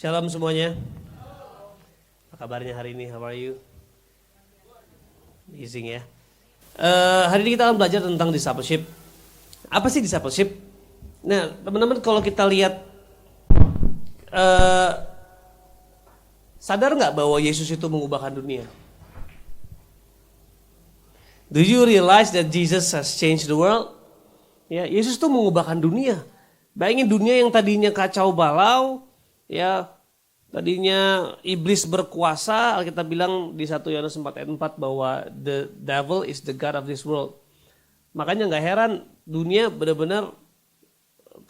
Shalom semuanya. Apa kabarnya hari ini? How are you? Amazing ya. Hari ini kita akan belajar tentang discipleship. Apa sih discipleship? Nah, teman-teman kalau kita lihat, sadar nggak bahwa Yesus itu mengubahkan dunia? Do you realize that Jesus has changed the world? Ya, Yesus itu mengubahkan dunia. Bayangin dunia yang tadinya kacau balau, ya tadinya iblis berkuasa. Alkitab bilang di 1 Yohanes 4 ayat 4 bahwa the devil is the god of this world. Makanya nggak heran dunia benar-benar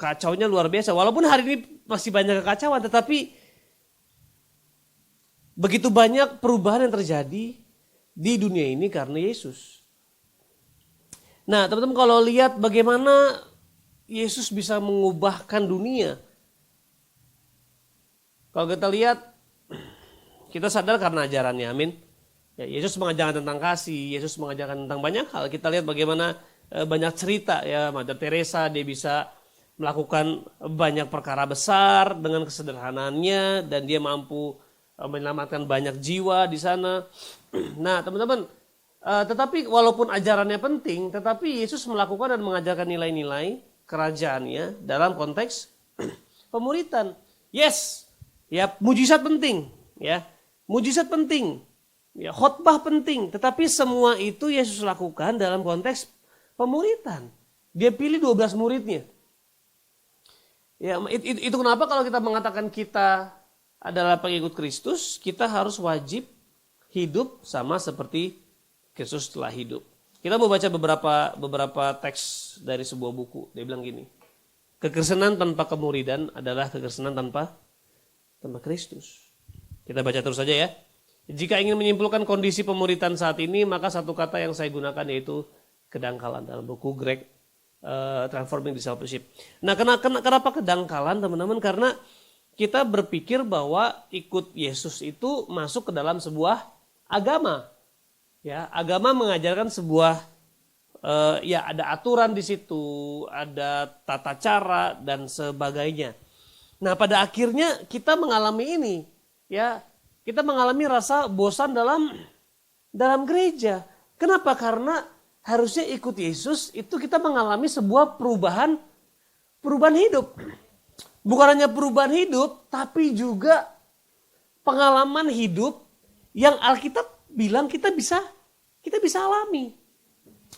kacaunya luar biasa. Walaupun hari ini masih banyak kekacauan, tetapi begitu banyak perubahan yang terjadi di dunia ini karena Yesus. Nah, teman-teman kalau lihat bagaimana Yesus bisa mengubahkan dunia. Kalau kita lihat, kita sadar karena ajarannya, amin. Ya, Yesus mengajarkan tentang kasih, Yesus mengajarkan tentang banyak hal. Kita lihat bagaimana banyak cerita, ya, Mother Teresa dia bisa melakukan banyak perkara besar dengan kesederhanaannya dan dia mampu menyelamatkan banyak jiwa di sana. Nah, teman-teman, tetapi walaupun ajarannya penting, tetapi Yesus melakukan dan mengajarkan nilai-nilai kerajaannya dalam konteks pemuritan. Yes, ya mujizat penting, ya mujizat penting, ya khotbah penting, tetapi semua itu Yesus lakukan dalam konteks pemuritan. Dia pilih 12 muridnya. Ya, itu kenapa kalau kita mengatakan kita adalah pengikut Kristus, kita harus wajib hidup sama seperti Kristus telah hidup. Kita mau baca beberapa teks dari sebuah buku. Dia bilang gini, kekristenan tanpa kemuridan adalah kekristenan tanpa Kristus. Kita baca terus saja ya. Jika ingin menyimpulkan kondisi pemuritan saat ini, maka satu kata yang saya gunakan yaitu kedangkalan dalam buku Greg Transforming Discipleship. Nah, kenapa kedangkalan, teman-teman? Karena kita berpikir bahwa ikut Yesus itu masuk ke dalam sebuah agama. Ya, agama mengajarkan sebuah ya ada aturan di situ, ada tata cara dan sebagainya. Nah, pada akhirnya kita mengalami ini, ya. Kita mengalami rasa bosan dalam gereja. Kenapa? Karena harusnya ikut Yesus itu kita mengalami sebuah perubahan hidup. Bukan hanya perubahan hidup, tapi juga pengalaman hidup yang Alkitab bilang kita bisa alami.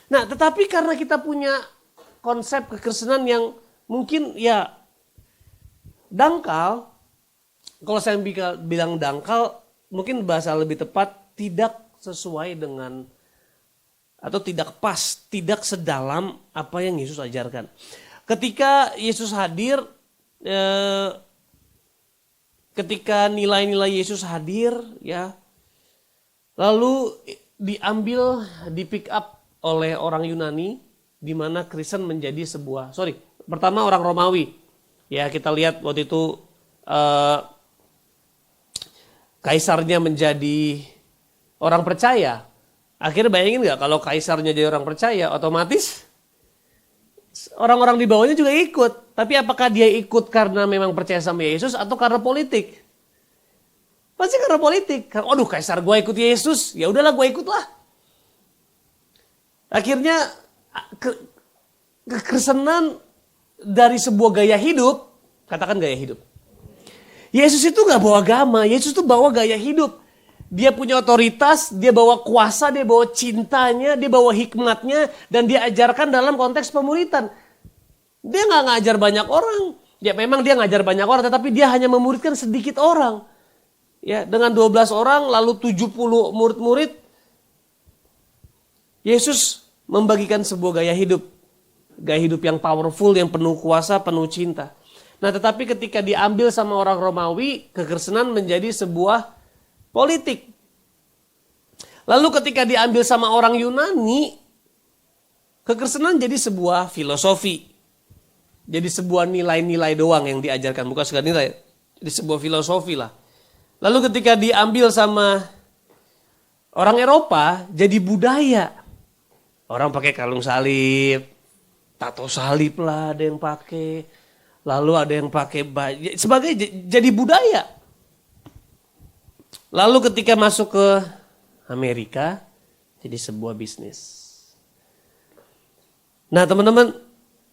Nah, tetapi karena kita punya konsep kekristenan yang mungkin ya dangkal, kalau saya bilang dangkal, mungkin bahasa lebih tepat tidak sesuai dengan atau tidak pas, tidak sedalam apa yang Yesus ajarkan. Ketika Yesus hadir, ketika nilai-nilai Yesus hadir, ya, lalu diambil, di pick up oleh orang Yunani, di mana Kristen menjadi pertama orang Romawi. Ya, kita lihat waktu itu kaisarnya menjadi orang percaya. Akhirnya bayangin nggak kalau kaisarnya jadi orang percaya, otomatis orang-orang di bawahnya juga ikut. Tapi apakah dia ikut karena memang percaya sama Yesus atau karena politik? Pasti karena politik. Aduh, kaisar gue ikut Yesus, ya udahlah gue ikutlah. Akhirnya kekristenan dari sebuah gaya hidup, katakan gaya hidup. Yesus itu gak bawa agama, Yesus itu bawa gaya hidup. Dia punya otoritas, dia bawa kuasa, dia bawa cintanya, dia bawa hikmatnya, dan dia ajarkan dalam konteks pemuritan. Dia gak ngajar banyak orang. Ya memang dia ngajar banyak orang, tetapi dia hanya memuridkan sedikit orang. Ya, dengan 12 orang lalu 70 murid-murid, Yesus membagikan sebuah gaya hidup. Gaya hidup yang powerful, yang penuh kuasa, penuh cinta. Nah, tetapi ketika diambil sama orang Romawi, kekristenan menjadi sebuah politik. Lalu ketika diambil sama orang Yunani, kekristenan jadi sebuah filosofi. Jadi sebuah nilai-nilai doang yang diajarkan, bukan sekedar nilai. Jadi sebuah filosofi lah. Lalu ketika diambil sama orang Eropa, jadi budaya. Orang pakai kalung salib, tato salib lah ada yang pakai. Lalu ada yang pakai baju, sebagai jadi budaya. Lalu ketika masuk ke Amerika, jadi sebuah bisnis. Nah teman-teman,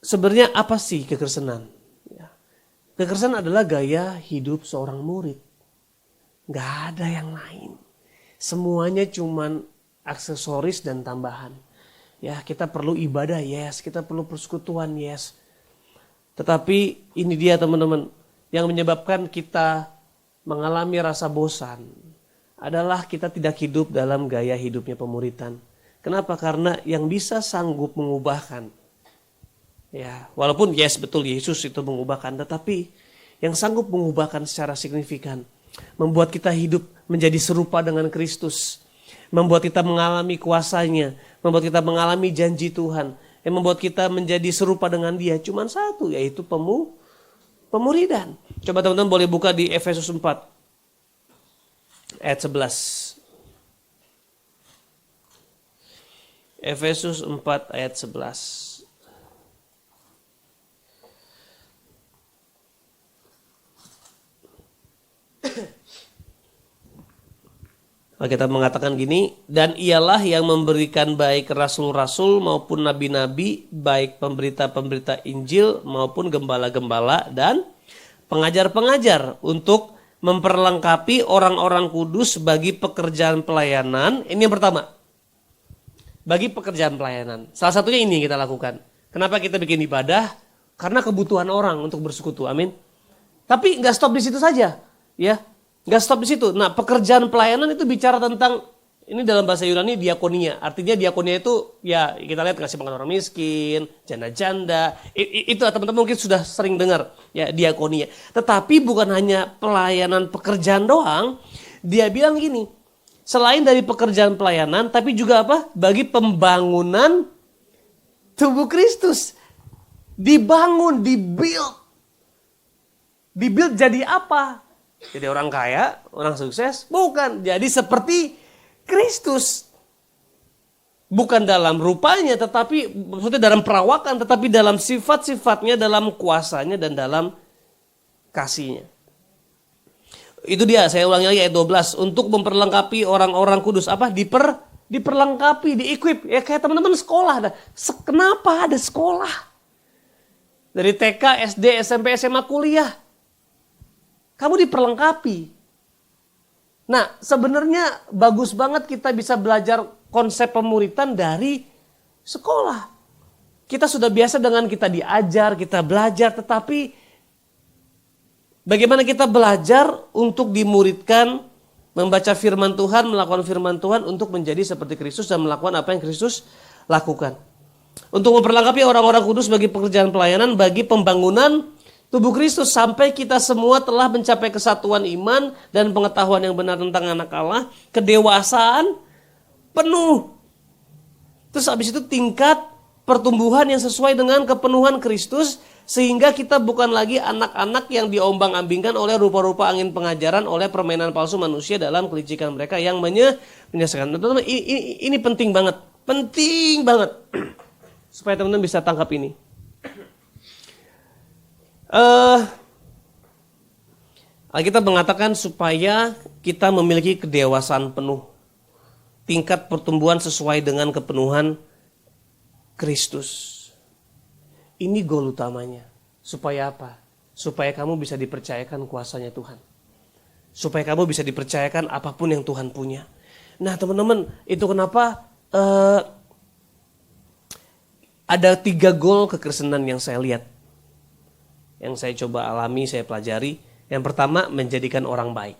sebenarnya apa sih kekristenan? Kekristenan adalah gaya hidup seorang murid. Gak ada yang lain. Semuanya cuman aksesoris dan tambahan. Ya, kita perlu ibadah, yes. Kita perlu persekutuan, yes. Tetapi ini dia teman-teman, yang menyebabkan kita mengalami rasa bosan adalah kita tidak hidup dalam gaya hidupnya pemuritan. Kenapa? Karena yang bisa sanggup mengubahkan, ya, walaupun yes betul Yesus itu mengubahkan, tetapi yang sanggup mengubahkan secara signifikan, membuat kita hidup menjadi serupa dengan Kristus, membuat kita mengalami kuasanya, membuat kita mengalami janji Tuhan, yang membuat kita menjadi serupa dengan Dia, cuma satu, yaitu pemuridan. Coba teman-teman boleh buka di Efesus 4 ayat 11. Efesus 4 ayat 11. Kita mengatakan gini, dan ialah yang memberikan baik rasul-rasul maupun nabi-nabi, baik pemberita-pemberita Injil maupun gembala-gembala dan pengajar-pengajar untuk memperlengkapi orang-orang kudus bagi pekerjaan pelayanan. Ini yang pertama, bagi pekerjaan pelayanan. Salah satunya ini yang kita lakukan. Kenapa kita bikin ibadah? Karena kebutuhan orang untuk bersekutu, amin. Tapi nggak stop di situ saja, ya. Nggak stop di situ. Nah, pekerjaan pelayanan itu bicara tentang, ini dalam bahasa Yunani diakonia. Artinya diakonia itu, ya kita lihat kasih makan orang miskin, janda-janda. Itu teman-teman mungkin sudah sering dengar, ya diakonia. Tetapi bukan hanya pelayanan pekerjaan doang. Dia bilang gini, selain dari pekerjaan pelayanan, tapi juga apa? Bagi pembangunan tubuh Kristus. Dibangun, dibuild. Dibuild jadi apa? Jadi orang kaya, orang sukses? Bukan. Jadi seperti Kristus. Bukan dalam rupanya, tetapi maksudnya dalam perawakan, tetapi dalam sifat-sifatnya, dalam kuasanya, dan dalam kasihnya. Itu dia, saya ulangi lagi ayat 12. Untuk memperlengkapi orang-orang kudus. Apa? Diperlengkapi, di-equip. Ya kayak teman-teman sekolah. Kenapa ada sekolah? Dari TK, SD, SMP, SMA, kuliah. Kamu diperlengkapi. Nah, sebenarnya bagus banget kita bisa belajar konsep pemuritan dari sekolah. Kita sudah biasa dengan kita diajar, kita belajar, tetapi bagaimana kita belajar untuk dimuridkan, membaca firman Tuhan, melakukan firman Tuhan untuk menjadi seperti Kristus dan melakukan apa yang Kristus lakukan. Untuk memperlengkapi orang-orang kudus bagi pekerjaan pelayanan, bagi pembangunan tubuh Kristus, sampai kita semua telah mencapai kesatuan iman dan pengetahuan yang benar tentang anak Allah, kedewasaan penuh. Terus habis itu tingkat pertumbuhan yang sesuai dengan kepenuhan Kristus, sehingga kita bukan lagi anak-anak yang diombang-ambingkan oleh rupa-rupa angin pengajaran, oleh permainan palsu manusia dalam kelicikan mereka yang menyesakan. Teman-teman, ini penting banget. Penting banget. Supaya teman-teman bisa tangkap ini. Alkitab mengatakan supaya kita memiliki kedewasaan penuh. Tingkat pertumbuhan sesuai dengan kepenuhan Kristus. Ini goal utamanya. Supaya apa? Supaya kamu bisa dipercayakan kuasanya Tuhan. Supaya kamu bisa dipercayakan apapun yang Tuhan punya. Nah teman-teman, itu kenapa ada 3 goal kekristenan yang saya lihat. Yang saya coba alami, saya pelajari. Yang pertama, menjadikan orang baik.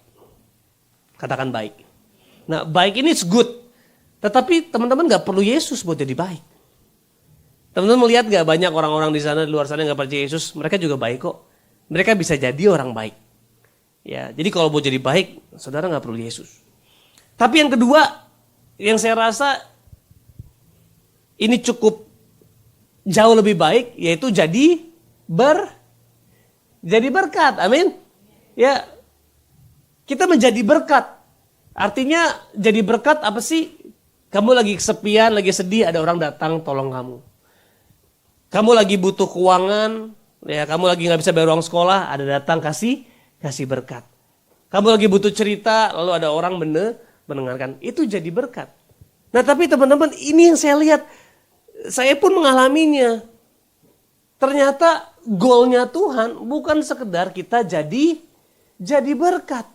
Katakan baik. Nah, baik ini is good. Tetapi teman-teman gak perlu Yesus buat jadi baik. Teman-teman melihat gak banyak orang-orang di sana, di luar sana yang gak percaya Yesus, mereka juga baik kok. Mereka bisa jadi orang baik. Ya, jadi kalau mau jadi baik, saudara gak perlu Yesus. Tapi yang kedua, yang saya rasa ini cukup jauh lebih baik, yaitu jadi berkat, amin. Ya, kita menjadi berkat. Artinya jadi berkat apa sih? Kamu lagi kesepian, lagi sedih, ada orang datang tolong kamu. Kamu lagi butuh keuangan, ya kamu lagi nggak bisa bayar uang sekolah, ada datang kasih berkat. Kamu lagi butuh cerita, lalu ada orang mendengarkan. Itu jadi berkat. Nah tapi teman-teman, ini yang saya lihat. Saya pun mengalaminya. Ternyata goalnya Tuhan bukan sekedar kita jadi berkat.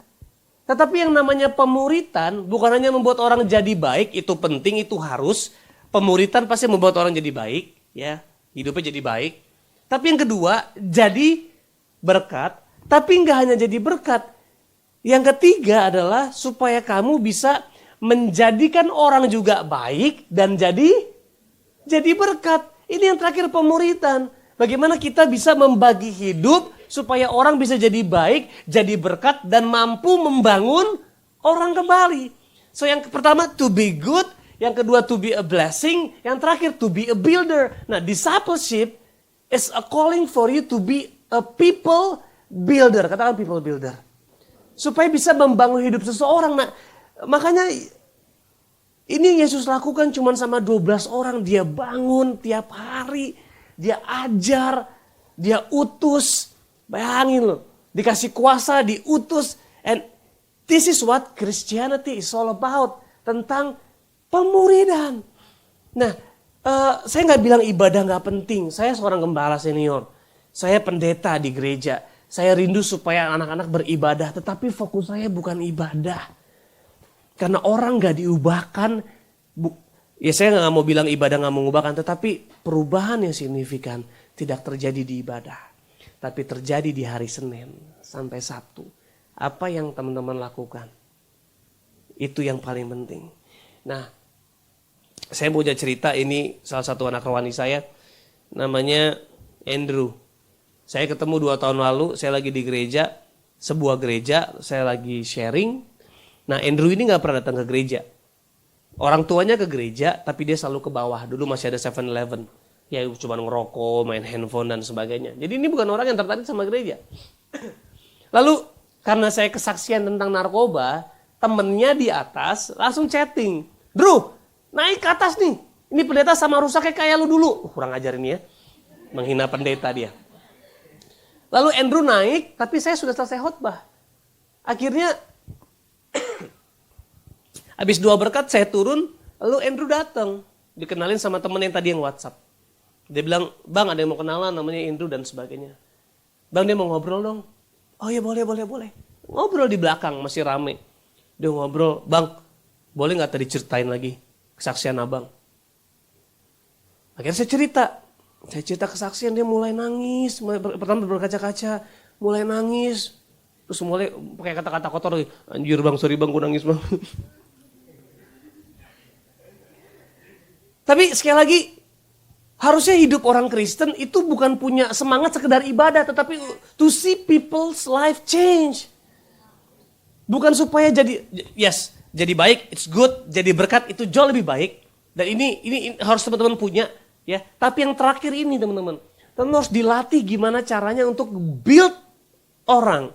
Tetapi yang namanya pemuritan bukan hanya membuat orang jadi baik, itu penting, itu harus. Pemuritan pasti membuat orang jadi baik, ya, hidupnya jadi baik. Tapi yang kedua, jadi berkat, tapi nggak hanya jadi berkat. Yang ketiga adalah supaya kamu bisa menjadikan orang juga baik dan jadi berkat. Ini yang terakhir, pemuritan. Bagaimana kita bisa membagi hidup supaya orang bisa jadi baik, jadi berkat, dan mampu membangun orang kembali. So yang pertama to be good, yang kedua to be a blessing, yang terakhir to be a builder. Nah, discipleship is a calling for you to be a people builder. Katakan people builder. Supaya bisa membangun hidup seseorang. Nah, makanya ini Yesus lakukan cuma sama 12 orang. Dia bangun tiap hari. Dia ajar, dia utus. Bayangin loh, dikasih kuasa, diutus. And this is what Christianity is all about. Tentang pemuridan. Nah, saya nggak bilang ibadah nggak penting. Saya seorang gembala senior. Saya pendeta di gereja. Saya rindu supaya anak-anak beribadah. Tetapi fokus saya bukan ibadah. Karena orang nggak diubahkan. Ya saya nggak mau bilang ibadah nggak mengubahkan, tetapi perubahan yang signifikan tidak terjadi di ibadah, tapi terjadi di hari Senin sampai Sabtu. Apa yang teman-teman lakukan, itu yang paling penting. Nah, saya mau cerita, ini salah satu anak rohani saya, namanya Andrew. Saya ketemu 2 tahun lalu, saya lagi di gereja, sebuah gereja, saya lagi sharing. Nah, Andrew ini nggak pernah datang ke gereja. Orang tuanya ke gereja, tapi dia selalu ke bawah. Dulu masih ada 7-Eleven. Ya cuma ngerokok, main handphone dan sebagainya. Jadi ini bukan orang yang tertarik sama gereja. Lalu karena saya kesaksian tentang narkoba, temennya di atas langsung chatting. Drew, naik ke atas nih. Ini pendeta sama rusaknya kayak lu dulu. Kurang ajar ini ya. Menghina pendeta dia. Lalu Andrew naik, tapi saya sudah selesai khotbah. Akhirnya habis 2 berkat saya turun, lalu Andrew datang. Dikenalin sama temen yang tadi yang WhatsApp. Dia bilang, bang ada yang mau kenalan namanya Andrew dan sebagainya. Bang dia mau ngobrol dong. Oh ya boleh. Ngobrol di belakang masih rame. Dia ngobrol, bang boleh gak tadi ceritain lagi kesaksian abang. Akhirnya saya cerita kesaksian, dia mulai nangis. Pertama berkaca-kaca, mulai nangis. Terus mulai pakai kata-kata kotor lagi. Anjir bang, sorry bang gue nangis bang. Tapi sekali lagi, harusnya hidup orang Kristen itu bukan punya semangat sekedar ibadah, tetapi to see people's life change. Bukan supaya jadi baik, it's good, jadi berkat itu jauh lebih baik. Dan ini harus teman-teman punya, ya. Tapi yang terakhir ini teman-teman, teman harus dilatih gimana caranya untuk build orang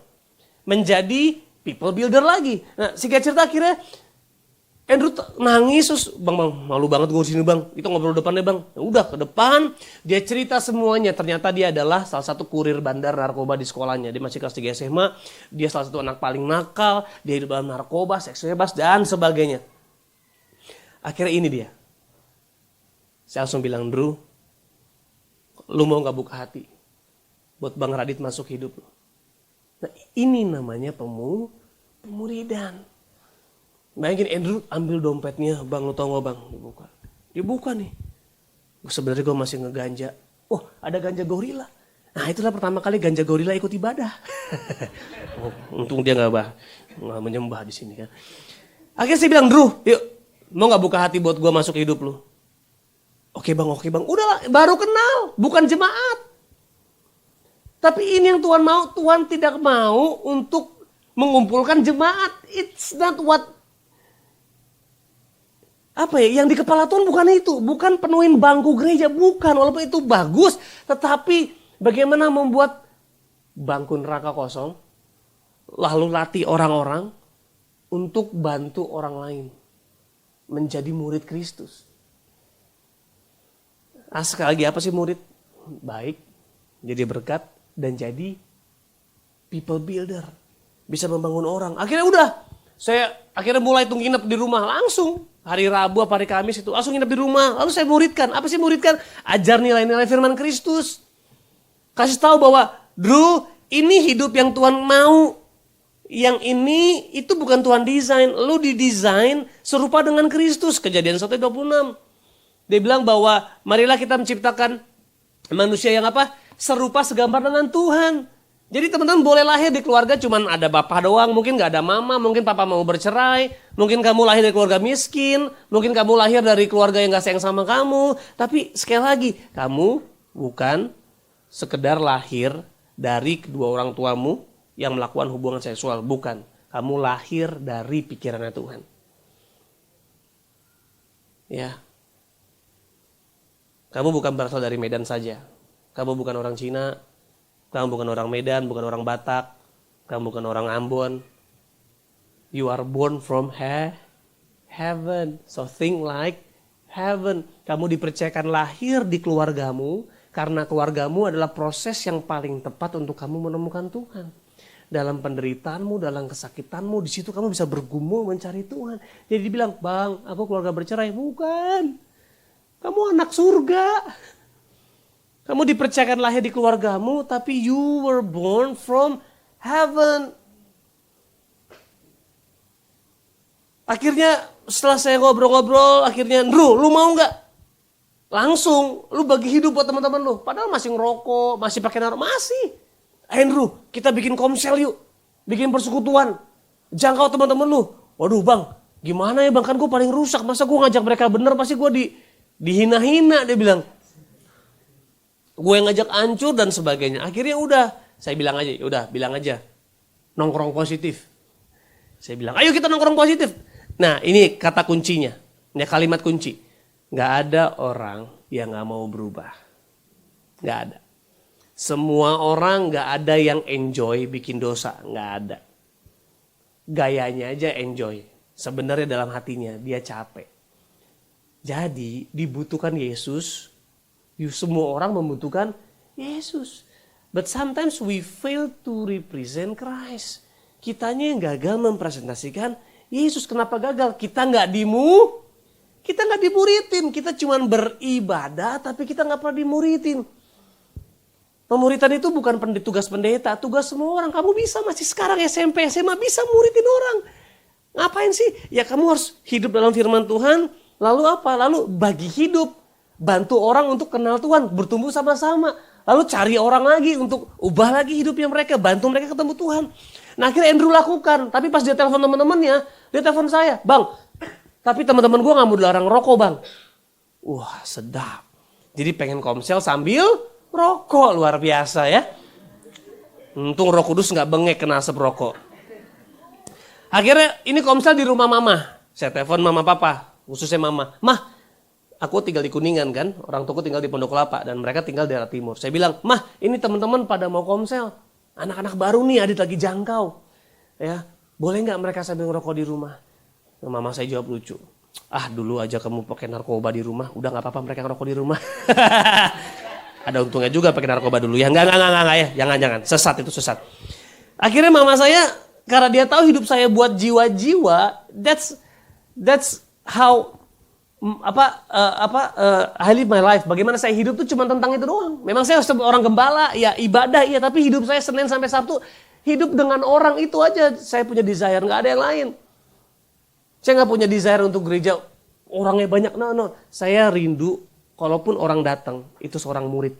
menjadi people builder lagi. Nah, singkat cerita akhirnya Andrew nangis, terus bang malu banget gue sini bang, kita ngobrol depan deh bang. Ya udah ke depan, dia cerita semuanya. Ternyata dia adalah salah satu kurir bandar narkoba di sekolahnya. Dia masih kelas 3 SMA, dia salah satu anak paling nakal, dia hidup dalam narkoba, seks bebas dan sebagainya. Akhirnya ini dia. Saya langsung bilang, Drew, lu mau gak buka hati buat Bang Radit masuk hidup lu? Nah ini namanya pemuridan. Bayangin Andrew ambil dompetnya, bang lu tau gak bang? Dibuka nih. Sebenarnya gue masih ngeganja. Oh ada ganja gorila. Nah itulah pertama kali ganja gorila ikut ibadah. Untung dia gak menyembah di sini kan. Akhirnya saya bilang, Drew yuk mau gak buka hati buat gue masuk hidup lu? Oke bang. Udahlah baru kenal, bukan jemaat. Tapi ini yang Tuhan mau. Tuhan tidak mau untuk mengumpulkan jemaat. It's not what yang di kepala Tuhan bukan itu. Bukan penuhin bangku gereja, bukan. Walaupun itu bagus, tetapi bagaimana membuat bangku neraka kosong, lalu latih orang-orang untuk bantu orang lain menjadi murid Kristus. Sekali lagi apa sih murid? Baik, jadi berkat, dan jadi people builder. bisa membangun orang. Akhirnya udah, saya akhirnya mulai tuh nginep di rumah langsung. Hari Rabu apa hari Kamis itu langsung nginep di rumah. Lalu saya muridkan. Apa sih muridkan? Ajar nilai-nilai firman Kristus. Kasih tahu bahwa, Drew, ini hidup yang Tuhan mau. Yang ini itu bukan Tuhan desain. Lu didesain serupa dengan Kristus. Kejadian 1:26. Dia bilang bahwa marilah kita menciptakan manusia yang apa? Serupa segambar dengan Tuhan. Jadi teman-teman boleh lahir di keluarga cuman ada bapak doang, mungkin gak ada mama, mungkin papa mau bercerai, mungkin kamu lahir dari keluarga miskin, mungkin kamu lahir dari keluarga yang gak sayang sama kamu. Tapi sekali lagi, kamu bukan sekedar lahir dari kedua orang tuamu yang melakukan hubungan seksual, bukan. Kamu lahir dari pikirannya Tuhan. Ya. Kamu bukan berasal dari Medan saja. Kamu bukan orang Cina, kamu bukan orang Medan, bukan orang Batak, kamu bukan orang Ambon. You are born from heaven. So think like heaven. Kamu dipercayakan lahir di keluargamu, karena keluargamu adalah proses yang paling tepat untuk kamu menemukan Tuhan. Dalam penderitaanmu, dalam kesakitanmu, di situ kamu bisa bergumul mencari Tuhan. Jadi dibilang, bang, aku keluarga bercerai. Bukan. Kamu anak surga. Kamu dipercayakan lahir di keluargamu, tapi you were born from heaven. Akhirnya setelah saya ngobrol-ngobrol, akhirnya, Drew, lu mau nggak? Langsung, lu bagi hidup buat teman-teman lu. Padahal masih ngerokok, masih pakai narkoba, masih. Andrew, kita bikin komsel yuk. Bikin persekutuan. Jangkau teman-teman lu. Waduh bang, gimana ya bang, kan gue paling rusak. Masa gue ngajak mereka bener, pasti gue dihina-hina, dia bilang. Gue yang ngajak hancur dan sebagainya. Akhirnya udah, saya bilang aja, udah bilang aja. Nongkrong positif. Saya bilang, ayo kita nongkrong positif. Nah ini kata kuncinya, ini kalimat kunci. Gak ada orang yang gak mau berubah. Gak ada. Semua orang gak ada yang enjoy bikin dosa. Gak ada. Gayanya aja enjoy. Sebenarnya dalam hatinya dia capek. Jadi dibutuhkan Yesus. Semua orang membutuhkan Yesus. But sometimes we fail to represent Christ. Kitanya yang gagal mempresentasikan Yesus. Kenapa gagal? Kita nggak dimuridin. Kita cuma beribadah tapi kita nggak pernah dimuridin. Pemuritan itu bukan tugas pendeta, tugas semua orang. Kamu bisa masih sekarang SMP, SMA bisa muridin orang. Ngapain sih? Ya kamu harus hidup dalam firman Tuhan. Lalu apa? Lalu bagi hidup. Bantu orang untuk kenal Tuhan, bertumbuh sama-sama. Lalu cari orang lagi untuk ubah lagi hidupnya mereka, bantu mereka ketemu Tuhan. Nah akhirnya Andrew lakukan, tapi pas dia telepon teman-temannya, dia telepon saya, bang, tapi teman-teman gue gak mau dilarang rokok bang. Wah sedap. Jadi pengen komsel sambil rokok, luar biasa ya. Untung Roh Kudus gak bengek kena asap rokok. Akhirnya ini komsel di rumah mama. Saya telepon mama papa, khususnya mama. Mah, aku tinggal di Kuningan kan, orang tuaku tinggal di Pondok Kelapa dan mereka tinggal di daerah timur. Saya bilang, mah ini teman-teman pada mau komsel, anak-anak baru nih Adit lagi jangkau. Ya, boleh nggak mereka sambil ngerokok di rumah? Nah, mama saya jawab lucu. Ah dulu aja kamu pakai narkoba di rumah, udah nggak apa-apa mereka ngerokok di rumah. Ada untungnya juga pakai narkoba dulu ya, enggak ya, jangan, sesat itu sesat. Akhirnya mama saya, karena dia tahu hidup saya buat jiwa-jiwa, that's how I live my life. Bagaimana saya hidup tuh cuma tentang itu doang. Memang saya orang gembala, ya ibadah, ya tapi hidup saya Senin sampai Sabtu hidup dengan orang itu aja. Saya punya desire, nggak ada yang lain. Saya nggak punya desire untuk gereja orangnya banyak. No. Saya rindu, kalaupun orang datang itu seorang murid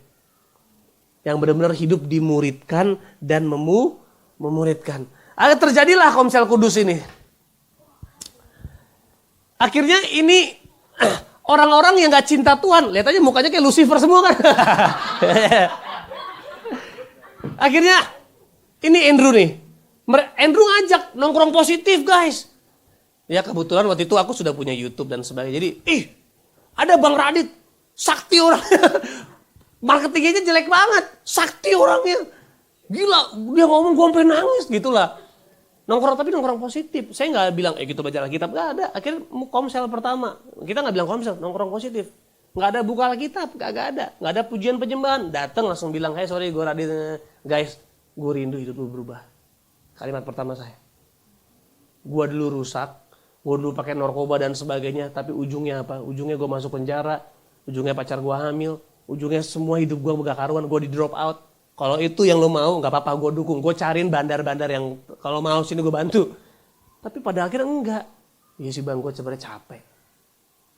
yang benar-benar hidup dimuridkan dan memuridkan. Terjadilah Komsel Kudus ini. Akhirnya ini orang-orang yang gak cinta Tuhan, lihat aja mukanya kayak Lucifer semua kan. Akhirnya ini Andrew nih. Andrew ngajak nongkrong positif guys. Ya kebetulan waktu itu aku sudah punya YouTube dan sebagainya. Jadi ada Bang Radit, sakti orang. Marketingnya jelek banget, sakti orangnya. Gila, dia ngomong gue sampai nangis gitulah. Nongkrong positif. Saya nggak bilang gitu baca Alkitab, nggak ada. Akhirnya komsel pertama, kita nggak bilang komsel, nongkrong positif. Nggak ada buka Alkitab, nggak ada. Nggak ada pujian penyembahan. Datang langsung bilang, hey sorry gue Radit, guys, gue rindu hidup lu berubah. Kalimat pertama saya. Gua dulu rusak, gua dulu pakai narkoba dan sebagainya, tapi ujungnya apa? Ujungnya gua masuk penjara, ujungnya pacar gua hamil, ujungnya semua hidup gua gak karuan, gua di drop out. Kalau itu yang lo mau, gak apa-apa, gua dukung. Gua cariin bandar-bandar yang kalau mau sini gua bantu. Tapi pada akhirnya enggak. Iya sih bang, gua sebenarnya capek.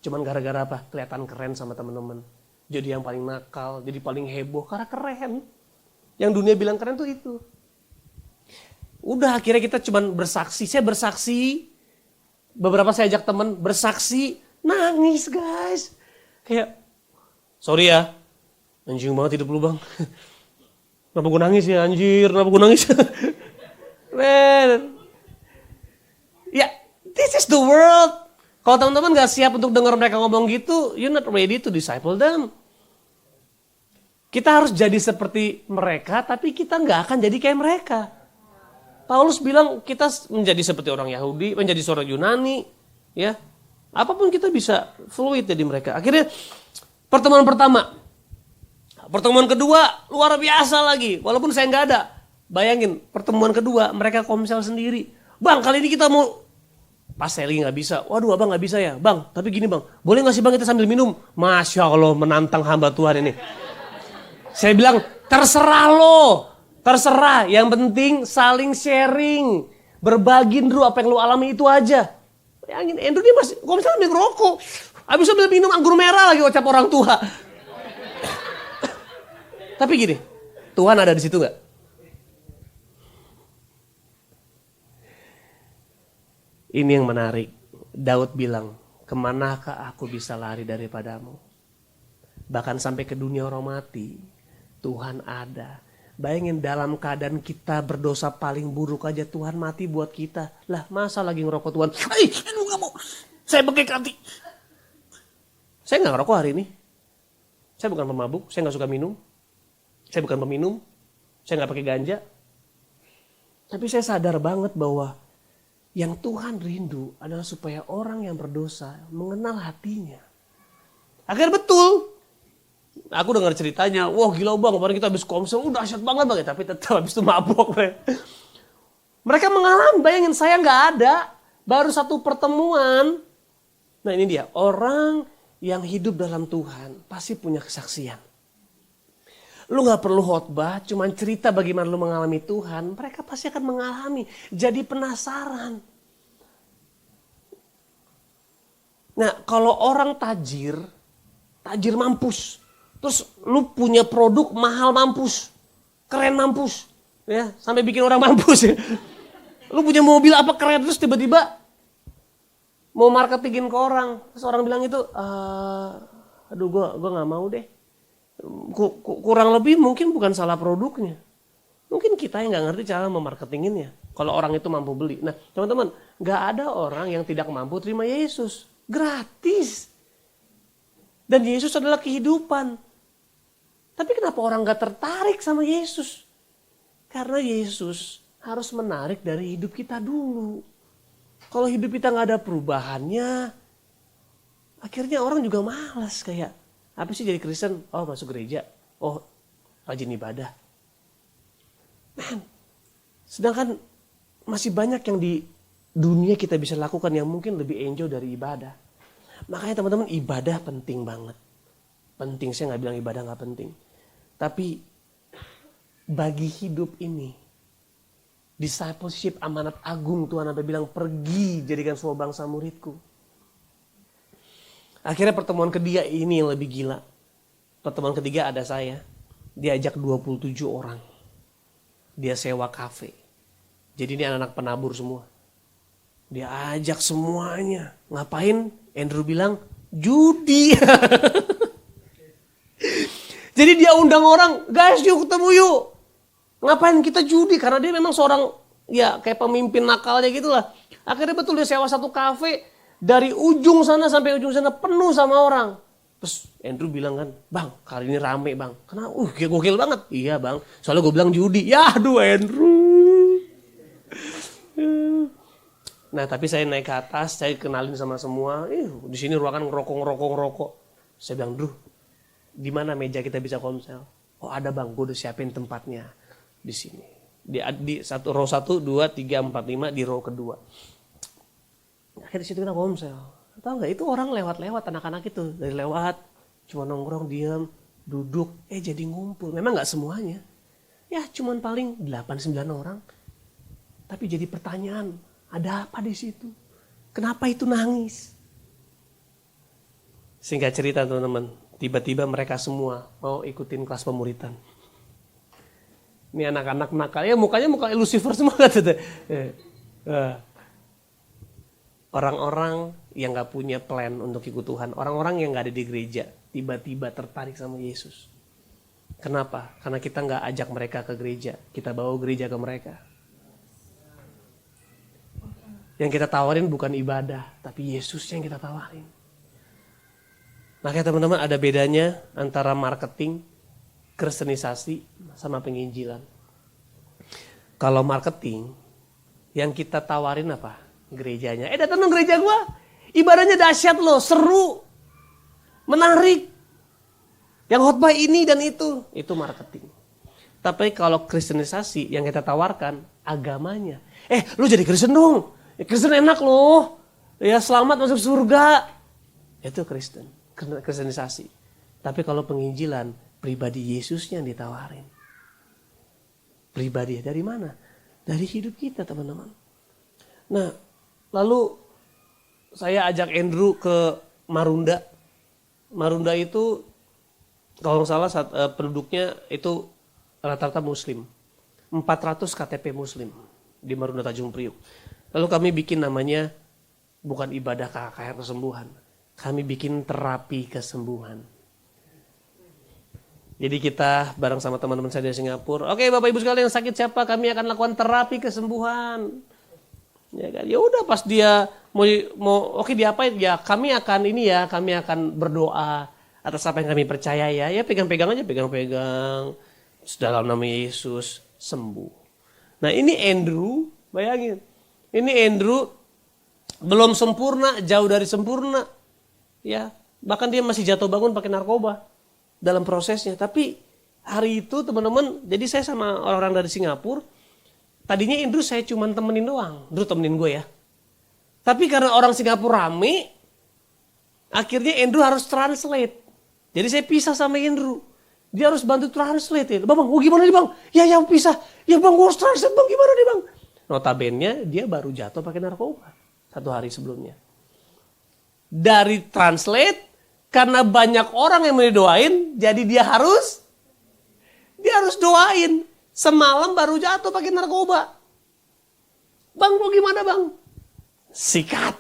Cuman gara-gara apa? Kelihatan keren sama teman-teman. Jadi yang paling nakal, jadi paling heboh karena keren. Yang dunia bilang keren tuh itu. Udah akhirnya kita cuman bersaksi. Saya bersaksi. Beberapa saya ajak teman bersaksi. Nangis guys. Kayak, sorry ya. Anjing banget hidup lu bang. Kenapa gue nangis ya anjir. Kenapa gue nangis. Man. Ya, this is the world. Kalau teman-teman gak siap untuk dengar mereka ngomong gitu, you're not ready to disciple them. Kita harus jadi seperti mereka, tapi kita gak akan jadi kayak mereka. Paulus bilang kita menjadi seperti orang Yahudi, menjadi seorang Yunani, ya. Apapun kita bisa fluid jadi mereka. Akhirnya pertemuan pertama, pertemuan kedua luar biasa lagi. Walaupun saya gak ada, bayangin pertemuan kedua mereka komsel sendiri. Bang, kali ini kita mau. Pas saya lagi gak bisa. Waduh abang gak bisa ya. Bang, tapi gini bang. Boleh gak sih bang kita sambil minum? Masya Allah menantang hamba Tuhan ini. Saya bilang terserah lo. Terserah. Yang penting saling sharing. Berbagi dulu apa yang lo alami itu aja. Bayangin Andrew dia masih. Kalau misalnya ambil rokok. Habis sambil minum anggur merah lagi ucap orang tua. Tapi gini. Tuhan ada di situ gak? Ini yang menarik. Daud bilang, kemanakah aku bisa lari daripadamu? Bahkan sampai ke dunia orang mati, Tuhan ada. Bayangin dalam keadaan kita berdosa paling buruk aja, Tuhan mati buat kita. Lah masa lagi ngerokok Tuhan? Aduh gak mau. Saya bengkek hati. Saya gak ngerokok hari ini. Saya bukan pemabuk, saya gak suka minum. Saya bukan peminum. Saya gak pakai ganja. Tapi saya sadar banget bahwa yang Tuhan rindu adalah supaya orang yang berdosa mengenal hatinya. Akhirnya betul. Aku dengar ceritanya, wah gila bang, kemarin kita habis komsel, udah dahsyat banget bang. Tapi tetap habis itu mabok. Mereka mengalami, bayangin saya gak ada. Baru satu pertemuan. Nah ini dia, orang yang hidup dalam Tuhan pasti punya kesaksian. Lu gak perlu khotbah, cuman cerita bagaimana lu mengalami Tuhan. Mereka pasti akan mengalami. Jadi penasaran. Nah kalau orang tajir mampus. Terus lu punya produk mahal mampus. Keren mampus. Ya, sampai bikin orang mampus ya. Lu punya mobil apa keren, terus tiba-tiba mau marketingin ke orang. Terus orang bilang itu, aduh gue gak mau deh. Kurang lebih mungkin bukan salah produknya. Mungkin kita yang gak ngerti cara memarketinginnya. Kalau orang itu mampu beli. Nah teman-teman, gak ada orang yang tidak mampu terima Yesus. Gratis. Dan Yesus adalah kehidupan. Tapi kenapa orang gak tertarik sama Yesus? Karena Yesus harus menarik dari hidup kita dulu. Kalau hidup kita gak ada perubahannya, akhirnya orang juga malas kayak, apa sih jadi Kristen? Oh masuk gereja. Oh rajin ibadah. Man, sedangkan masih banyak yang di dunia kita bisa lakukan yang mungkin lebih enjoy dari ibadah. Makanya teman-teman ibadah penting banget. Penting, saya gak bilang ibadah gak penting. Tapi bagi hidup ini, discipleship amanat agung Tuhan sampai bilang pergi jadikan semua bangsa muridku. Akhirnya pertemuan ketiga ini yang lebih gila. Pertemuan ketiga ada saya. Diajak 27 orang. Dia sewa kafe. Jadi ini anak-anak penabur semua. Dia ajak semuanya. Ngapain? Andrew bilang judi. Jadi dia undang orang, guys yuk ketemu yuk. Ngapain kita judi? Karena dia memang seorang ya kayak pemimpin nakalnya gitulah. Akhirnya betul dia sewa satu kafe. Dari ujung sana sampai ujung sana penuh sama orang. Terus Andrew bilang kan, bang kali ini rame bang. Karena gokil banget. Iya bang, soalnya gue bilang judi. Ya aduh Andrew. Nah tapi saya naik ke atas, saya kenalin sama semua. Di sini ruangan ngerokok. Saya bilang, Drew, di mana meja kita bisa komsel? Oh ada bang, gue udah siapin tempatnya di sini. Di satu row 1, 2, 3, 4, 5 di row kedua. Akhirnya di situ kita komsel. Tahu nggak, itu orang lewat-lewat, anak-anak itu dari lewat cuma nongkrong diam, duduk, jadi ngumpul. Memang nggak semuanya. Ya cuman paling 8-9 orang. Tapi jadi pertanyaan, ada apa di situ? Kenapa itu nangis? Singkat cerita teman-teman, tiba-tiba mereka semua mau ikutin kelas pemuritan. Ini anak-anak nakal, ya mukanya muka Lucifer semua kata. Orang-orang yang gak punya plan untuk ikut Tuhan, orang-orang yang gak ada di gereja, tiba-tiba tertarik sama Yesus. Kenapa? Karena kita gak ajak mereka ke gereja, kita bawa gereja ke mereka. Yang kita tawarin bukan ibadah, tapi Yesus yang kita tawarin. Makanya teman-teman, ada bedanya antara marketing, kristenisasi, sama penginjilan. Kalau marketing, yang kita tawarin apa? Gerejanya. Datang dong gereja gua. Ibadahnya dahsyat loh, seru, menarik. Yang khotbah ini dan itu marketing. Tapi kalau kristenisasi, yang kita tawarkan agamanya. Lu jadi Kristen dong. Kristen enak loh. Ya selamat masuk surga. Itu Kristen. Kristenisasi. Tapi kalau penginjilan, pribadi Yesusnya yang ditawarin. Pribadi dari mana? Dari hidup kita teman-teman. Nah, lalu saya ajak Andrew ke Marunda. Marunda itu kalau nggak salah penduduknya itu rata-rata Muslim. 400 KTP Muslim di Marunda Tanjung Priuk. Lalu kami bikin namanya bukan ibadah KKR kesembuhan. Kami bikin terapi kesembuhan. Jadi kita bareng sama teman-teman saya dari Singapura. Oke, Bapak Ibu sekalian, yang sakit siapa? Kami akan lakukan terapi kesembuhan. Ya kan? Ya udah, pas dia mau oke diapain? Ya kami akan berdoa atas apa yang kami percaya ya. Ya pegang-pegang aja, pegang-pegang. Dalam nama Yesus sembuh. Nah, ini Andrew, bayangin. Ini Andrew belum sempurna, jauh dari sempurna. Ya, bahkan dia masih jatuh bangun pakai narkoba dalam prosesnya. Tapi hari itu teman-teman, jadi saya sama orang-orang dari Singapura, tadinya Andrew saya cuma temenin doang. Andrew temenin gue ya. Tapi karena orang Singapura rame, akhirnya Andrew harus translate. Jadi saya pisah sama Andrew. Dia harus bantu translate. Bang, gimana nih bang? Ya pisah. Ya bang, gue harus translate bang, gimana nih bang? Notabene dia baru jatuh pakai narkoba 1 hari sebelumnya. Dari translate, karena banyak orang yang mau didoain, jadi dia harus doain. Semalam baru jatuh pakai narkoba. Bang, lo gimana bang? Sikat.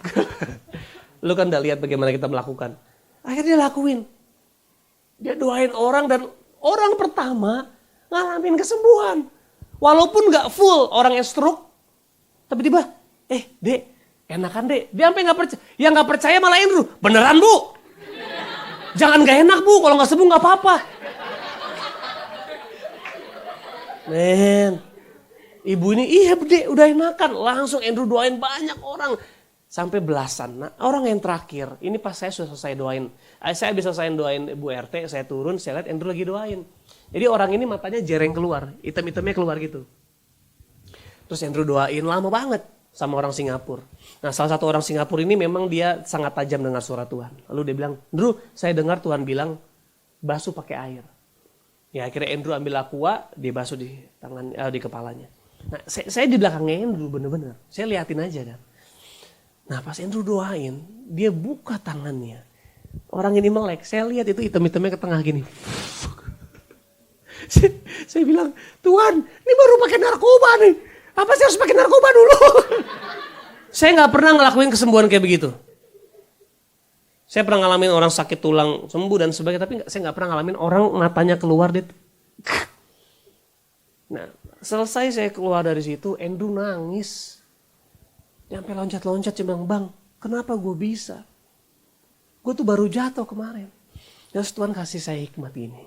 Lu kan udah lihat bagaimana kita melakukan. Akhirnya dia lakuin. Dia doain orang dan orang pertama ngalamin kesembuhan. Walaupun gak full orang yang stroke. Tapi tiba, dek, enakan dek. Dia sampai gak percaya. Yang gak percaya malah Andrew. Beneran bu? Jangan gak enak bu, kalau gak sembuh gak apa-apa. Men, ibu ini, iya dek udah enakan. Langsung Andrew doain banyak orang. Sampai belasan. Nah, orang yang terakhir, ini pas saya sudah selesai doain. Saya bisa selesai doain Bu RT, saya turun, saya lihat Andrew lagi doain. Jadi orang ini matanya jereng keluar, hitam-hitamnya keluar gitu. Terus Andrew doain lama banget sama orang Singapura. Nah, salah satu orang Singapura ini memang dia sangat tajam dengar suara Tuhan. Lalu dia bilang, Andrew, saya dengar Tuhan bilang basuh pakai air. Ya akhirnya Andrew ambil aqua, dia basuh di tangan, di kepalanya. Nah, saya di belakangnya Andrew bener-bener. Saya liatin aja kan. Nah pas Andrew doain, dia buka tangannya. Orang ini melek, saya lihat itu hitam-hitamnya ke tengah gini. Saya bilang, Tuhan ini baru pakai narkoba nih. Apa sih harus pakai narkoba dulu? Saya gak pernah ngelakuin kesembuhan kayak begitu. Saya pernah ngalamin orang sakit tulang sembuh dan sebagainya. Tapi saya gak pernah ngalamin orang matanya keluar. Nah selesai saya keluar dari situ, Andrew nangis. Sampai loncat-loncat, dia bilang, bang, kenapa gue bisa? Gue tuh baru jatuh kemarin. Terus Tuhan kasih saya hikmat ini.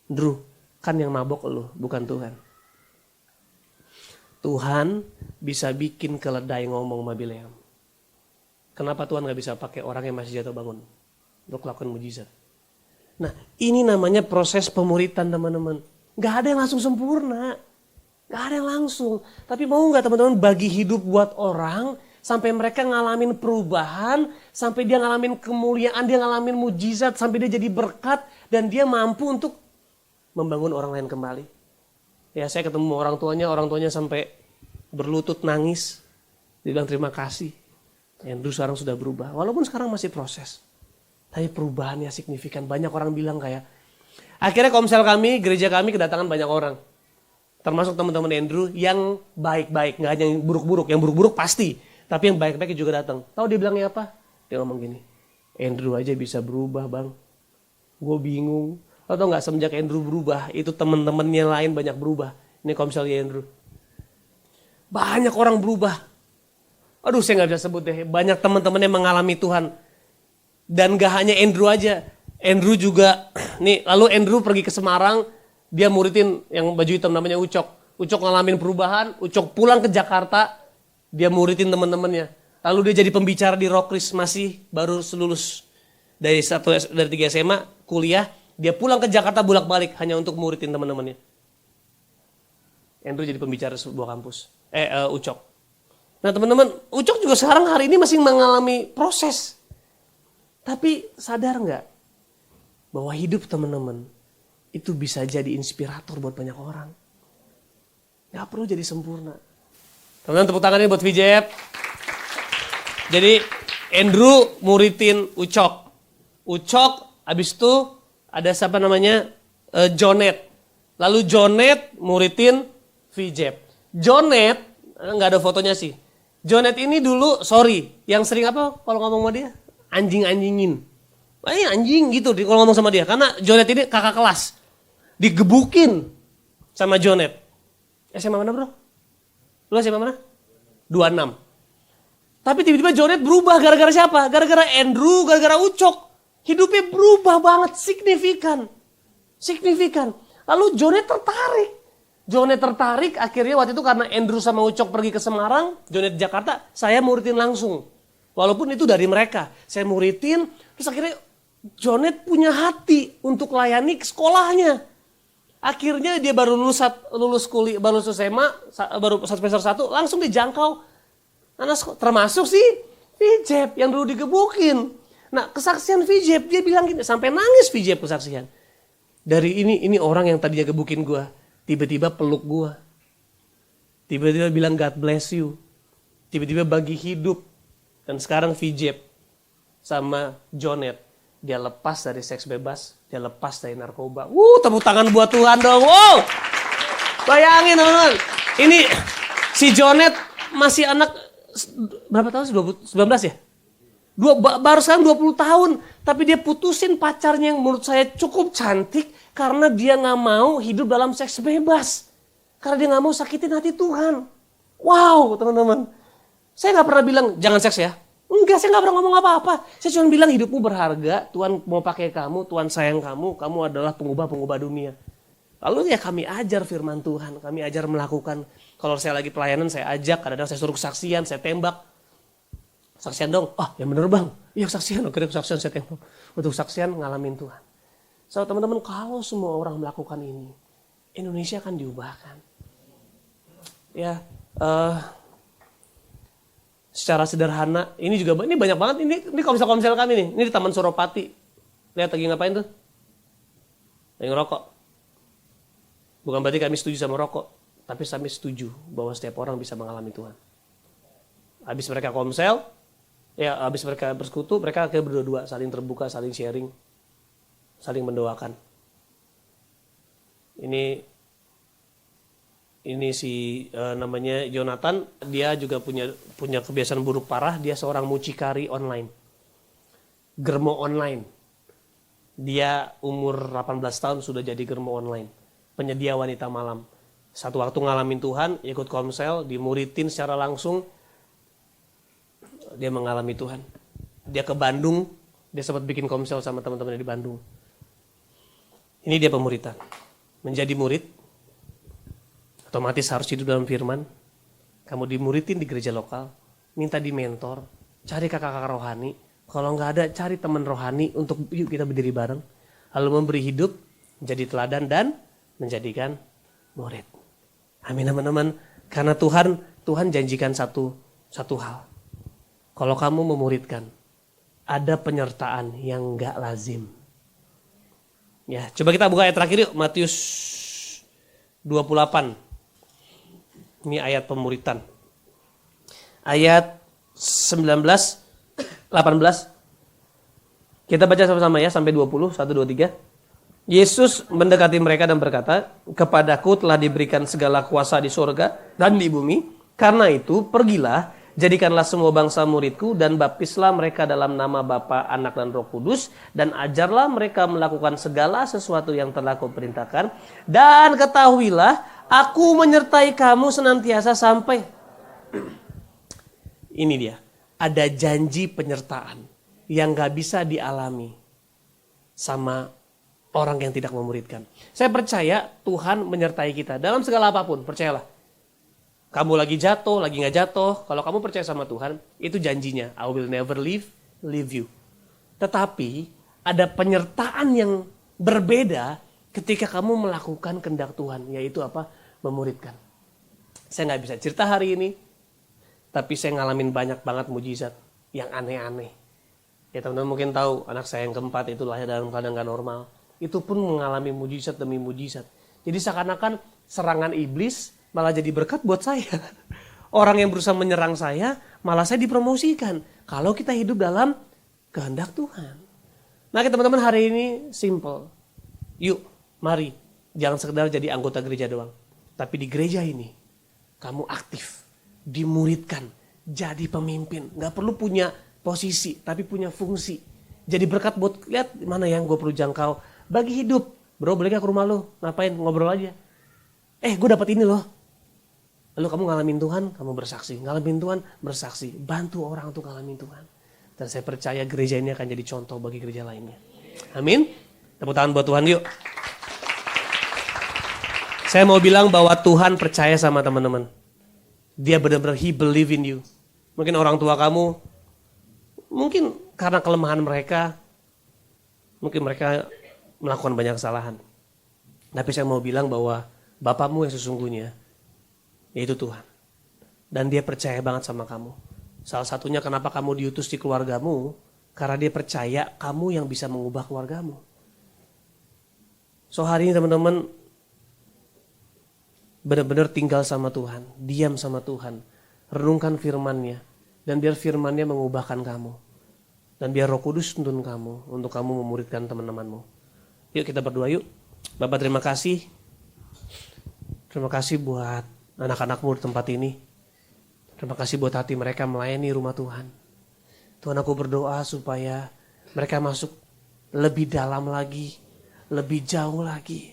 Andrew, kan yang mabok lu, bukan Tuhan. Tuhan bisa bikin keledai ngomong sama Bileam. Kenapa Tuhan gak bisa pakai orang yang masih jatuh bangun untuk lakukan mujizat? Nah, ini namanya proses pemuritan teman-teman. Gak ada yang langsung sempurna. Gak ada yang langsung. Tapi mau gak teman-teman bagi hidup buat orang sampai mereka ngalamin perubahan, sampai dia ngalamin kemuliaan, dia ngalamin mujizat, sampai dia jadi berkat dan dia mampu untuk membangun orang lain kembali. Ya saya ketemu orang tuanya sampai berlutut nangis. Dia bilang terima kasih. Andrew sekarang sudah berubah. Walaupun sekarang masih proses. Tapi perubahannya signifikan. Banyak orang bilang kayak. Akhirnya komsel kami, gereja kami kedatangan banyak orang. Termasuk teman-teman Andrew yang baik-baik. Gak hanya yang buruk-buruk. Yang buruk-buruk pasti. Tapi yang baik-baik juga datang. Tahu dia bilangnya apa? Dia ngomong gini. Andrew aja bisa berubah bang. Gue bingung. Lo tau gak semenjak Andrew berubah. Itu teman-temannya lain banyak berubah. Ini komselnya Andrew. Banyak orang berubah. Aduh saya gak bisa sebut deh. Banyak teman-teman yang mengalami Tuhan. Dan gak hanya Andrew aja. Andrew juga. Nih lalu Andrew pergi ke Semarang. Dia muridin yang baju hitam namanya Ucok. Ucok ngalamin perubahan. Ucok pulang ke Jakarta. Dia muridin teman-temannya. Lalu dia jadi pembicara di Rockris. Masih baru lulus. Dari 3 SMA kuliah. Dia pulang ke Jakarta bolak-balik. Hanya untuk muridin teman-temannya. Andrew jadi pembicara sebuah kampus. Ucok. Nah teman-teman, Ucok juga sekarang hari ini masih mengalami proses. Tapi sadar nggak bahwa hidup teman-teman itu bisa jadi inspirator buat banyak orang. Nggak perlu jadi sempurna. Teman-teman tepuk tangannya buat VJF. Jadi Andrew muridin Ucok. Ucok abis itu ada siapa namanya Jonet. Lalu Jonet muridin VJF. Jonet nggak ada fotonya sih. Jonet ini dulu, yang sering apa kalau ngomong sama dia? Anjing-anjingin. Anjing gitu kalau ngomong sama dia. Karena Jonet ini kakak kelas. Digebukin sama Jonet. SMA mana bro? Lu SMA mana? 26. Tapi tiba-tiba Jonet berubah gara-gara siapa? Gara-gara Andrew, gara-gara Ucok. Hidupnya berubah banget, signifikan. Lalu Jonet tertarik. Akhirnya waktu itu karena Andrew sama Ucok pergi ke Semarang, Jonet Jakarta, saya muridin langsung. Walaupun itu dari mereka. Saya muridin, terus akhirnya Jonet punya hati untuk layani ke sekolahnya. Akhirnya dia baru lulus kuliah, baru lulus SMA, baru semester 1, langsung dijangkau. Termasuk sih VJep yang dulu digebukin. Nah kesaksian VJep, dia bilang gini, sampai nangis VJep kesaksian. Dari ini orang yang tadinya gebukin gue. Tiba-tiba peluk gua. Tiba-tiba bilang God bless you. Tiba-tiba bagi hidup. Dan sekarang VJep sama Jonet. Dia lepas dari seks bebas. Dia lepas dari narkoba. Tepuk tangan buat Tuhan dong. Wow. Bayangin teman-teman. Ini si Jonet masih anak berapa tahun? 19 ya? Baru sekarang 20 tahun. Tapi dia putusin pacarnya yang menurut saya cukup cantik. Karena dia gak mau hidup dalam seks bebas. Karena dia gak mau sakitin hati Tuhan. Wow teman-teman. Saya gak pernah bilang jangan seks ya. Enggak, saya gak pernah ngomong apa-apa. Saya cuma bilang hidupmu berharga. Tuhan mau pakai kamu, Tuhan sayang kamu. Kamu adalah pengubah-pengubah dunia. Lalu ya kami ajar firman Tuhan. Kami ajar melakukan. Kalau saya lagi pelayanan saya ajak. Kadang-kadang saya suruh kesaksian, saya tembak. Saksian dong. Yang bener bang. Iya kesaksian. Akhirnya kesaksian saya tembak. Untuk kesaksian ngalamin Tuhan. So teman-teman kalau semua orang melakukan ini, Indonesia akan diubahkan. Ya, secara sederhana, ini banyak banget. Ini komsel kami nih. Ini di Taman Suropati. Lihat lagi ngapain tuh? Lagi ngerokok. Bukan berarti kami setuju sama rokok, tapi kami setuju bahwa setiap orang bisa mengalami Tuhan. Habis mereka komsel, habis mereka bersekutu, mereka akhirnya berdua-dua saling terbuka, saling sharing. Saling mendoakan. Ini si namanya Jonathan, dia juga punya kebiasaan buruk parah. Dia seorang mucikari online, germo online. Dia umur 18 tahun sudah jadi germo online, penyedia wanita malam. Satu waktu ngalamin Tuhan, ikut komsel, dimuridin secara langsung, dia mengalami Tuhan. Dia ke Bandung, dia sempat bikin komsel sama teman-temannya di Bandung. Ini dia pemuritan. Menjadi murid, otomatis harus hidup dalam firman. Kamu dimuridin di gereja lokal, minta di mentor, cari kakak-kakak rohani. Kalau nggak ada, cari teman rohani untuk yuk kita berdiri bareng. Lalu memberi hidup, menjadi teladan dan menjadikan murid. Amin teman-teman. Karena Tuhan janjikan satu hal. Kalau kamu memuridkan, ada penyertaan yang gak lazim. Ya, coba kita buka ayat terakhir yuk, Matius 28. Ini ayat pemuritan. Ayat 19, 18. Kita baca sama-sama ya sampai 20, 1, 2, 3. Yesus mendekati mereka dan berkata, "Kepadaku telah diberikan segala kuasa di surga dan di bumi. Karena itu, pergilah, jadikanlah semua bangsa muridku dan baptislah mereka dalam nama Bapa, Anak, dan Roh Kudus. Dan ajarlah mereka melakukan segala sesuatu yang telah kuperintahkan. Dan ketahuilah, aku menyertai kamu senantiasa sampai." Ini dia, ada janji penyertaan yang gak bisa dialami sama orang yang tidak memuridkan. Saya percaya Tuhan menyertai kita dalam segala apapun, percayalah. Kamu lagi jatuh, lagi gak jatuh, kalau kamu percaya sama Tuhan, itu janjinya. I will never leave you. Tetapi ada penyertaan yang berbeda ketika kamu melakukan kehendak Tuhan, yaitu apa? Memuridkan. Saya gak bisa cerita hari ini, tapi saya ngalamin banyak banget mujizat yang aneh-aneh. Ya teman-teman mungkin tahu, anak saya yang keempat itu lahir dalam keadaan gak normal. Itu pun mengalami mujizat demi mujizat. Jadi seakan-akan serangan iblis malah jadi berkat buat saya. Orang yang berusaha menyerang saya, malah saya dipromosikan. Kalau kita hidup dalam kehendak Tuhan. Nah teman-teman hari ini simple. Yuk, mari. Jangan sekedar jadi anggota gereja doang. Tapi di gereja ini, kamu aktif. Dimuridkan. Jadi pemimpin. Gak perlu punya posisi, tapi punya fungsi. Jadi berkat buat lihat mana yang gue perlu jangkau. Bagi hidup. Bro, boleh gak ke rumah lo? Ngapain? Ngobrol aja. Gue dapat ini loh. Lalu kamu ngalamin Tuhan, kamu bersaksi. Ngalamin Tuhan, bersaksi. Bantu orang untuk ngalamin Tuhan. Dan saya percaya gereja ini akan jadi contoh bagi gereja lainnya. Amin. Tepuk tangan buat Tuhan yuk. Saya mau bilang bahwa Tuhan percaya sama teman-teman. Dia benar-benar He believe in you. Mungkin orang tua kamu, mungkin karena kelemahan mereka, mungkin mereka melakukan banyak kesalahan. Tapi saya mau bilang bahwa Bapamu yang sesungguhnya, yaitu Tuhan. Dan dia percaya banget sama kamu. Salah satunya kenapa kamu diutus di keluargamu, karena dia percaya kamu yang bisa mengubah keluargamu. So hari ini teman-teman, benar-benar tinggal sama Tuhan, diam sama Tuhan, renungkan firman-Nya, dan biar firman-Nya mengubahkan kamu. Dan biar Roh Kudus tuntun kamu untuk kamu memuridkan teman-temanmu. Yuk kita berdoa yuk. Bapak terima kasih. Terima kasih buat anak-anakmu di tempat ini. Terima kasih buat hati mereka melayani rumah Tuhan. Tuhan aku berdoa supaya mereka masuk lebih dalam lagi, lebih jauh lagi.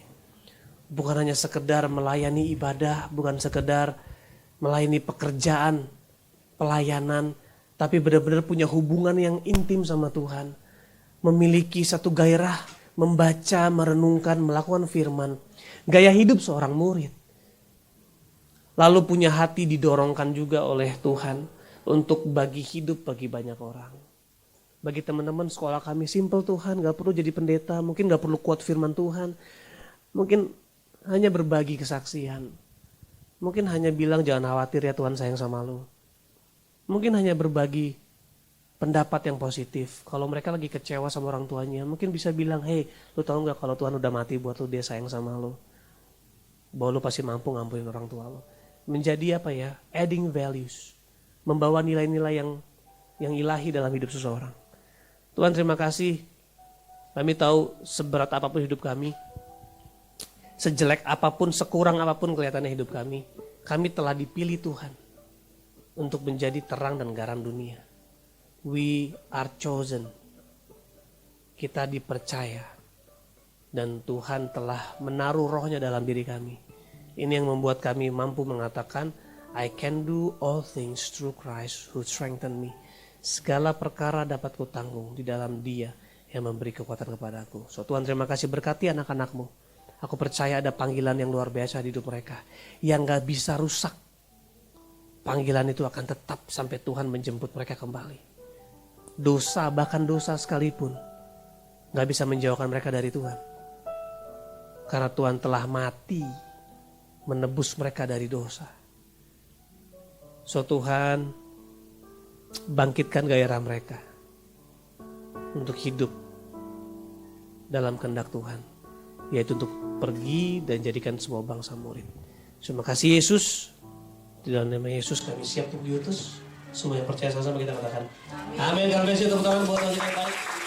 Bukan hanya sekedar melayani ibadah, bukan sekedar melayani pekerjaan, pelayanan, tapi benar-benar punya hubungan yang intim sama Tuhan. Memiliki satu gairah, membaca, merenungkan, melakukan firman. Gaya hidup seorang murid. Lalu punya hati didorongkan juga oleh Tuhan untuk bagi hidup bagi banyak orang. Bagi teman-teman sekolah kami simple Tuhan, gak perlu jadi pendeta, mungkin gak perlu kuat firman Tuhan. Mungkin hanya berbagi kesaksian. Mungkin hanya bilang jangan khawatir ya Tuhan sayang sama lu. Mungkin hanya berbagi pendapat yang positif. Kalau mereka lagi kecewa sama orang tuanya, mungkin bisa bilang, hey, lu tahu nggak kalau Tuhan udah mati buat lu, dia sayang sama lu. Bahwa lu pasti mampu ngampunin orang tua lu. Menjadi apa ya? Adding values. Membawa nilai-nilai yang ilahi dalam hidup seseorang. Tuhan terima kasih. Kami tahu seberat apapun hidup kami. Sejelek apapun, sekurang apapun kelihatannya hidup kami. Kami telah dipilih Tuhan untuk menjadi terang dan garam dunia. We are chosen. Kita dipercaya. Dan Tuhan telah menaruh rohnya dalam diri kami. Ini yang membuat kami mampu mengatakan, I can do all things through Christ who strengthen me. Segala perkara dapat kutanggung di dalam Dia yang memberi kekuatan kepadaku. So Tuhan terima kasih berkati anak-anakmu. Aku percaya ada panggilan yang luar biasa di hidup mereka. Yang gak bisa rusak. Panggilan itu akan tetap sampai Tuhan menjemput mereka kembali. Dosa, bahkan dosa sekalipun gak bisa menjauhkan mereka dari Tuhan. Karena Tuhan telah mati menebus mereka dari dosa. So Tuhan, bangkitkan gairah mereka untuk hidup dalam kehendak Tuhan, yaitu untuk pergi dan jadikan semua bangsa murid. Terima kasih Yesus. Di dalam nama Yesus kami siap untuk diutus. Semua yang percaya sama-sama kita katakan amin. God bless you, tepuk tangan buat orang yang baik.